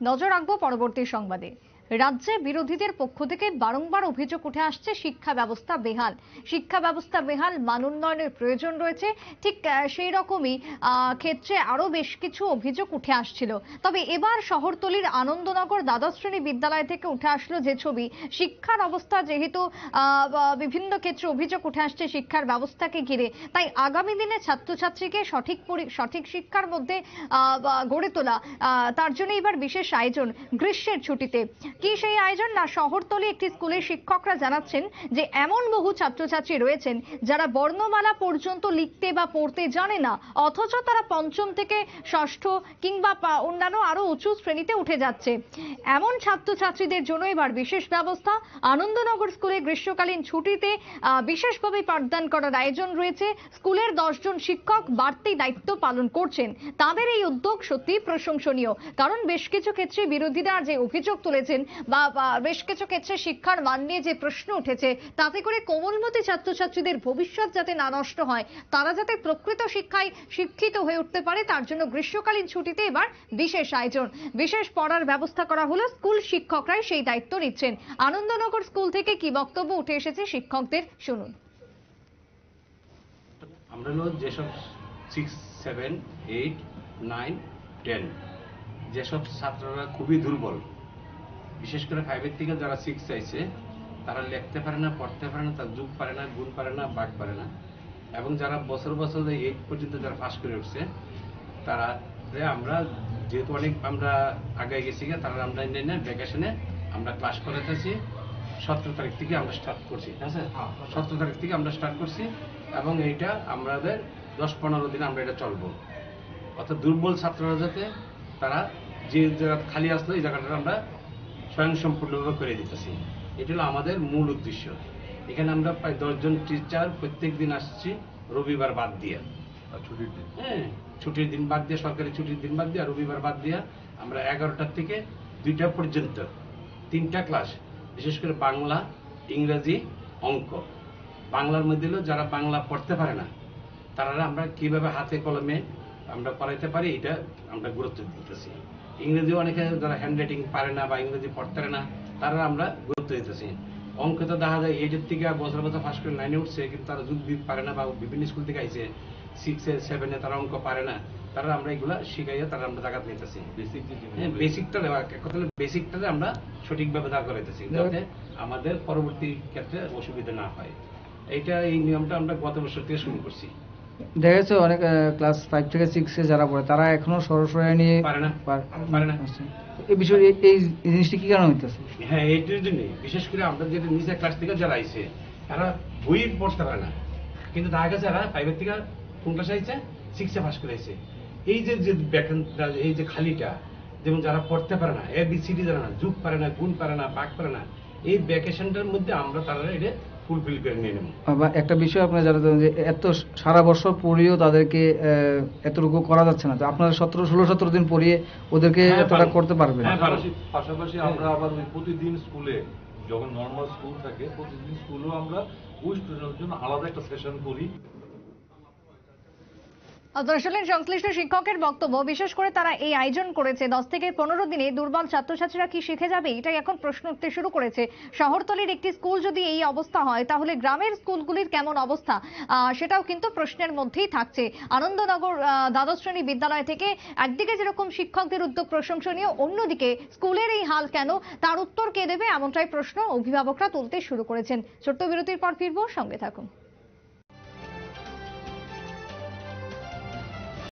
নজর রাখবো পরবর্তী সংবাদে। রাজ্যে বিরোধীদের পক্ষ থেকে বারংবার অভিযোগ উঠে আসছে শিক্ষা ব্যবস্থা বেহাল, মান উন্নয়নের প্রয়োজন রয়েছে। ঠিক সেই রকমই ক্ষেত্রে আরো বেশ কিছু অভিযোগ উঠে আসছিল। তবে এবার শহরতলির আনন্দনগর দ্বাদশ শ্রেণী বিদ্যালয় থেকে উঠে আসলো যে ছবি, শিক্ষার অবস্থা যেহেতু বিভিন্ন ক্ষেত্রে অভিযোগ উঠে আসছে শিক্ষার ব্যবস্থাকে ঘিরে, তাই আগামী দিনে ছাত্রছাত্রীকে সঠিক শিক্ষার মধ্যে গড়ে তোলা, তার জন্য এবার বিশেষ আয়োজন গ্রীষ্মের ছুটিতে। কি সেই আয়োজন? না, শহরতলি একটি স্কুলের শিক্ষকরা জানাচ্ছেন যে এমন বহু ছাত্রছাত্রী রয়েছেন যারা বর্ণমালা পর্যন্ত লিখতে বা পড়তে জানে না, অথচ তারা পঞ্চম থেকে ষষ্ঠ কিংবা অন্যান্য আরো উঁচু শ্রেণীতে উঠে যাচ্ছে। এমন ছাত্রছাত্রীদের জন্য এবার বিশেষ ব্যবস্থা। আনন্দনগর স্কুলে গ্রীষ্মকালীন ছুটিতে বিশেষভাবে পাঠদান করার আয়োজন রয়েছে। স্কুলের 10 জন শিক্ষক বাড়তি দায়িত্ব পালন করছেন। তাদের এই উদ্যোগ সত্যি প্রশংসনীয়, কারণ বেশ কিছু ক্ষেত্রে বিরোধীরা যে অভিযোগ তুলেছেন বা বেশ কিছু ক্ষেত্রে শিক্ষার মান নিয়ে যে প্রশ্ন উঠেছে, তাতে করে কোমলমতি ছাত্রছাত্রীদের ভবিষ্যৎ যাতে না নষ্ট হয়, তারা যাতে প্রকৃত শিক্ষায় শিক্ষিত হয়ে উঠতে পারে, তার জন্য গ্রীষ্মকালীন ছুটিতে এবার বিশেষ আয়োজন, বিশেষ পড়ার ব্যবস্থা করা হলো। স্কুল শিক্ষকরাই সেই দায়িত্ব নিচ্ছেন। আনন্দনগর স্কুল থেকে কি বক্তব্য উঠে এসেছে শিক্ষকদের, শুনুন। আমরা যেসব 6, 7, 8, 9, 10 যেসব ছাত্ররা খুবই দুর্বল, বিশেষ করে 5 থেকে যারা 6 চাইছে, তারা লিখতে পারে না, পড়তে পারে না, তার যুগ পারে না, গুণ পারে না, বাক পারে না, এবং যারা বছর 8 পর্যন্ত যারা পাস করে উঠছে, তারা আমরা যেহেতু অনেক আমরা আগে গেছি, তারা আমরা ভ্যাকেশনে আমরা ক্লাস করাতেছি। 17 তারিখ থেকে আমরা স্টার্ট করছি, হ্যাঁ স্যার, 17 তারিখ থেকে আমরা স্টার্ট করছি, এবং এইটা আমাদের 10-15 দিন আমরা এটা চলবো। অর্থাৎ দুর্বল ছাত্ররা যাতে তারা যে জায়গা খালি আসলো, এই জায়গাটা আমরা স্বয়ংসম্পূর্ণভাবে করে দিতেছি। এটা হলো আমাদের মূল উদ্দেশ্য। এখানে আমরা প্রায় 10 জন টিচার প্রত্যেক দিন আসছি, রবিবার বাদ দিয়ে, ছুটির দিন, হ্যাঁ, ছুটির দিন বাদ দিয়ে, সরকারি ছুটির দিন বাদ দিয়ে, রবিবার বাদ দিয়ে আমরা 11টা থেকে 2টা পর্যন্ত 3টা ক্লাস, বিশেষ করে বাংলা, ইংরেজি, অঙ্ক। বাংলার মধ্যে যারা বাংলা পড়তে পারে না, তারা আমরা কিভাবে হাতে কলমে আমরা পড়াইতে পারি, এটা আমরা গুরুত্ব দিতেছি। ইংরেজি অনেকে যারা হ্যান্ড রাইটিং পারে না বা ইংরেজি পড়তে পারে না, তারা আমরা গুরুত্ব দিতেছি। অঙ্ক তো দেখা যায় 8 থেকে বছর ফার্স্ট করে 9-এ উঠছে, কিন্তু তারা যুগ পারে না, বা বিভিন্ন স্কুল থেকে আইছে 6-এ 7-এ তারা অঙ্ক পারে না, তারা আমরা এগুলা শিখাইয়া তারা আমরা জায়গা নিতেছি। বেসিকটা আমরা সঠিকভাবে দাঁড় করাইতেছি, যাতে আমাদের পরবর্তী ক্ষেত্রে অসুবিধা না হয়। এই নিয়মটা আমরা গত বছর থেকে শুরু করছি। দেখা যাচ্ছে অনেক ক্লাস 5 থেকে 6-এ যারা পড়ে, তারা এখনো সরাসরি নিয়ে পারে না। এই বিষয়ে এই জিনিসটা কি কারণে হইতেছে? হ্যাঁ, এইটার জন্যই বিশেষ করে আমরা যেটা নিচে ক্লাস থেকে যারা আইছে, তারা বই পড়তে পারে না, কিন্তু দেখা গেছে যারা 5 থেকে কোন ক্লাসে আইছে, 6-এ পাস করে আইছে। এই যে এই যে খালিটা, যেমন যারা পড়তে পারে না, ABCD জানে না, যুগ পারে না, গুণ পারে না, বাক পারে না, এই ভ্যাকেশনটার মধ্যে আমরা তারা এটা ফুলফিল করে নিয়ে নেব। একটা বিষয় আপনারা জানেন যে এত সারা বছর পড়িয়েও তাদেরকে এতটুকু করা যাচ্ছে না, তো আপনারা 17-16-17 দিন পড়িয়ে ওদেরকে এতটা করতে পারবেন। পাশাপাশি আমরা আবার প্রতিদিন স্কুলে, যখন নর্মাল স্কুল থাকে, প্রতিদিন স্কুলেও আমরা ওই স্টুডেন্টের জন্য আলাদা একটা সেশন করি। আসলে সংশ্লিষ্ট শিক্ষকের বক্তব্য, বিশেষ করে তারা এই আয়োজন করেছে 10 থেকে 15 দিনে দুর্বল ছাত্রছাত্রীরা কি শিখে যাবে, এটাই এখন প্রশ্ন উঠতে শুরু করেছে। শহরতলির একটি স্কুল যদি এই অবস্থা হয়, তাহলে গ্রামের স্কুলগুলির কেমন অবস্থা, সেটাও কিন্তু প্রশ্নের মধ্যেই থাকছে। আনন্দনগর দ্বাদশ শ্রেণী বিদ্যালয় থেকে একদিকে যেরকম শিক্ষকদের উদ্যোগ প্রশংসনীয়, অন্যদিকে স্কুলের এই হাল কেন, তার উত্তর কে দেবে, এমনটাই প্রশ্ন অভিভাবকরা তুলতে শুরু করেছেন। ছোট্ট বিরতির পর ফিরবো, সঙ্গে থাকুন।